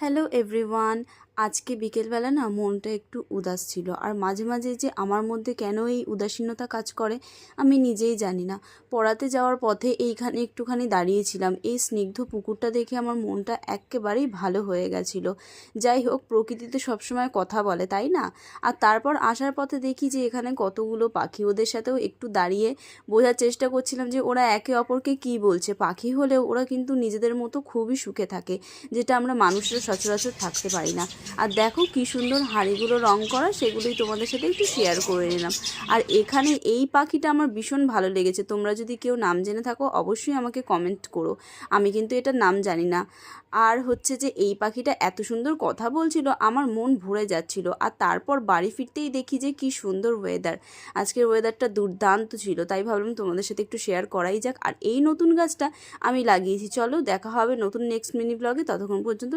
Hello everyone. আজকে বিকেলবেলা না মনটা একটু উদাস ছিল, আর মাঝে মাঝে যে আমার মধ্যে কেন এই উদাসীনতা কাজ করে আমি নিজেই জানি না। পড়াতে যাওয়ার পথে এইখানে একটুখানি দাঁড়িয়েছিলাম, এই স্নিগ্ধ পুকুরটা দেখে আমার মনটা একেবারেই ভালো হয়ে গেছিল। যাই হোক, প্রকৃতিতে সবসময় কথা বলে, তাই না? আর তারপর আসার পথে দেখি যে এখানে কতগুলো পাখি, ওদের সাথেও একটু দাঁড়িয়ে বোঝার চেষ্টা করছিলাম যে ওরা একে অপরকে কী বলছে। পাখি হলেও ওরা কিন্তু নিজেদের মতো খুবই সুখে থাকে, যেটা আমরা মানুষরা সচরাচর থাকতে পারি না। আর দেখো কি সুন্দর হাঁড়িগুলো রং করা, সেগুলোই তোমাদের সাথে একটু শেয়ার করে নিলাম। আর এখানে এই পাখিটা আমার ভীষণ ভালো লেগেছে। তোমরা যদি কেউ নাম জেনে থাকো অবশ্যই আমাকে কমেন্ট করো, আমি কিন্তু এটার নাম জানি না। আর হচ্ছে যে এই পাখিটা এত সুন্দর কথা বলছিল, আমার মন ভরে যাচ্ছিল। আর তারপর বাড়ি ফিরতেই দেখি যে কি সুন্দর ওয়েদার, আজকের ওয়েদারটা দুর্দান্ত ছিল, তাই ভাবলাম তোমাদের সাথে একটু শেয়ার করাই যাক। আর এই নতুন গাছটা আমি লাগিয়েছি। চলো দেখা হবে নতুন নেক্সট মিনি ব্লগে, ততক্ষণ পর্যন্ত